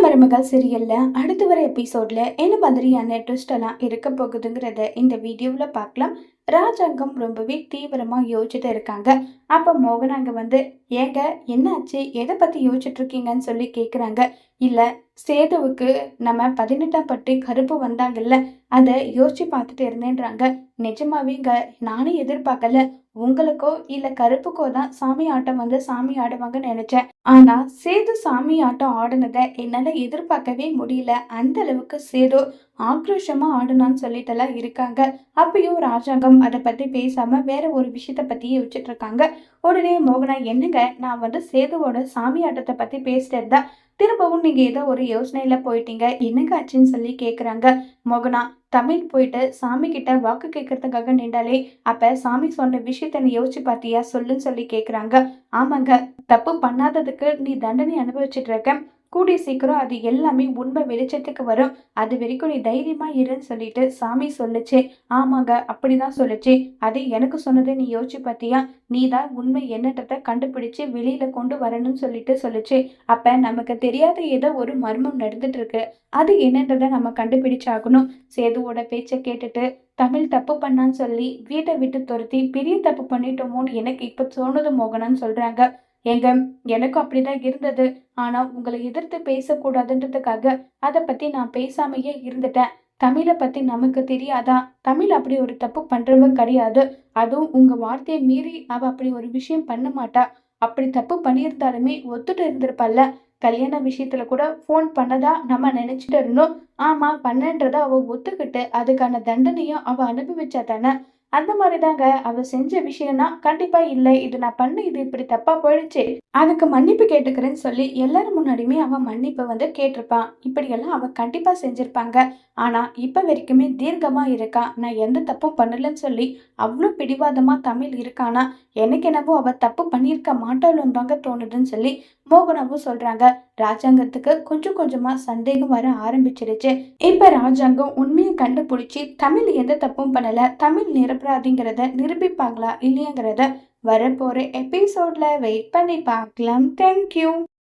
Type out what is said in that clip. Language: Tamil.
மருமகள் சீரியல்ல அடுத்து வர எபிசோட்ல என்ன மாதிரியான ட்விஸ்ட் எல்லாம் இருக்க போகுதுங்கிறத இந்த வீடியோல பார்க்கலாம். ராஜாங்கம் ரொம்பவே தீவிரமா யோசிச்சுட்டு இருக்காங்க. அப்ப மோகன் அங்க வந்து, ஏங்க என்னாச்சு, எதை பத்தி யோசிச்சுட்டு இருக்கீங்கன்னு சொல்லி கேக்குறாங்க. இல்ல, சேதுவுக்கு நம்ம 18ஆம் பட்டி கருப்பு வந்தாங்கல்ல, அதை யோசிச்சு பார்த்துட்டு இருந்தேன்றாங்க. நிஜமாவேங்க, நானும் எதிர்பார்க்கல. உங்களுக்கோ இல்ல கருப்புக்கோ தான் சாமி ஆட்டம் வந்து சாமி ஆடுவாங்கன்னு நினைச்சேன். ஆனா சேது சாமி ஆட்டம் ஆடுனதை என்னால எதிர்பார்க்கவே முடியல. அந்த அளவுக்கு சேது ஆக்ரோஷமா ஆடுனான்னு சொல்லிட்டுலாம் இருக்காங்க. அப்பயும் ராஜாங்கம் அதை பத்தி பேசாம வேற ஒரு விஷயத்த பத்தியே யோசிச்சுட்டு இருக்காங்க. உடனே மோகனா, என்னங்க, நான் வந்து சேதுவோட சாமி ஆட்டத்தை பத்தி பேசிட்டு இருந்தா திரும்பவும் நீங்க ஏதோ ஒரு யோசனையில போயிட்டீங்க, என்னங்க ஆச்சுன்னு சொல்லி கேக்குறாங்க. மோகனா, தமிழ் போயிட்டு சாமி கிட்ட வாக்கு கேட்கறதுக்காக நின்றாலே, அப்ப சாமி சொன்ன விஷயத்த நீ யோசிச்சு பாத்தியா சொல்லுன்னு சொல்லி கேக்குறாங்க. ஆமாங்க, தப்பு பண்ணாததுக்கு நீ தண்டனை அனுபவிச்சுட்டு இருக்க. கூடிய சீக்கிரம் அது எல்லாமே உண்மை வெளிச்சத்துக்கு வரும். அது வரைக்கும் நீ தைரியமா இருன்னு சொல்லிட்டு சாமி சொல்லுச்சு. ஆமாங்க, அப்படிதான் சொல்லுச்சு. அது எனக்கு சொன்னதை நீ யோசிச்சு பாத்தியா? நீ தான் உண்மை என்னன்றத கண்டுபிடிச்சு வெளியில கொண்டு வரணும்னு சொல்லிட்டு சொல்லுச்சு. அப்ப நமக்கு தெரியாத ஏதோ ஒரு மர்மம் நடந்துட்டு இருக்கு. அது என்னன்றத நம்ம கண்டுபிடிச்சாகணும். சேதுவோட பேச்சை கேட்டுட்டு தமிழ் தப்பு பண்ணான்னு சொல்லி வீட்டை விட்டு துரத்தி பெரிய தப்பு பண்ணிட்டோமோன்னு எனக்கு இப்ப தோணுது மோகனான்னு சொல்றாங்க. ஏங்க, எனக்கும் அப்படிதான் இருந்தது. ஆனா உங்களை எதிர்த்து பேசக்கூடாதுன்றதுக்காக அதை பத்தி நான் பேசாமையே இருந்துட்டேன். தமிழை பத்தி நமக்கு தெரியாதா? தமிழ் அப்படி ஒரு தப்பு பண்றவ கிடையாது. அதுவும் உங்க வார்த்தையை மீறி அவ அப்படி ஒரு விஷயம் பண்ண மாட்டா. அப்படி தப்பு பண்ணியிருந்தாலுமே ஒத்துட்டு இருந்திருப்பாள்ல. கல்யாண விஷயத்துல கூட ஃபோன் பண்ணதா நம்ம நினைச்சிட்டு இருந்தோம். ஆமா, பண்ணன்றத அவ ஒத்துக்கிட்டு அதுக்கான தண்டனையும் அவ அனுபவிச்சா தானே. அந்த மாதிரிதாங்க அவ செஞ்ச விஷயம்னா கண்டிப்பா இல்ல, இது நான் பண்ண, இது இப்படி தப்பா போயிடுச்சு, அதுக்கு மன்னிப்பு கேட்டுக்கிறேன்னு சொல்லி எல்லாரும் முன்னாடியுமே அவ மன்னிப்பு வந்து கேட்டிருப்பான். இப்படியெல்லாம் அவ கண்டிப்பா செஞ்சிருப்பாங்க. ஆனா இப்ப வரைக்குமே தீர்க்கமா இருக்கா, நான் எந்த தப்பும் பண்ணலன்னு சொல்லி அவ்வளோ பிடிவாதமா தமிழ் இருக்கானா. எனக்கு என்னவோ அவ தப்பு பண்ணியிருக்க மாட்டாளும் தாங்க தோணுதுன்னு சொல்லி மோகனாவும் சொல்றாங்க. ராஜாங்கத்துக்கு கொஞ்சம் கொஞ்சமா சந்தேகம் வர ஆரம்பிச்சிருச்சு. இப்ப ராஜாங்கம் உண்மையை கண்டுபிடிச்சி தமிழ் எந்த தப்பும் பண்ணல, தமிழ் நிரபராதிங்கிறத நிரூபிப்பாங்களா இல்லையாங்கிறத வரப்போற எபிசோட்ல வெயிட் பண்ணி பார்க்கலாம். தேங்க்யூ.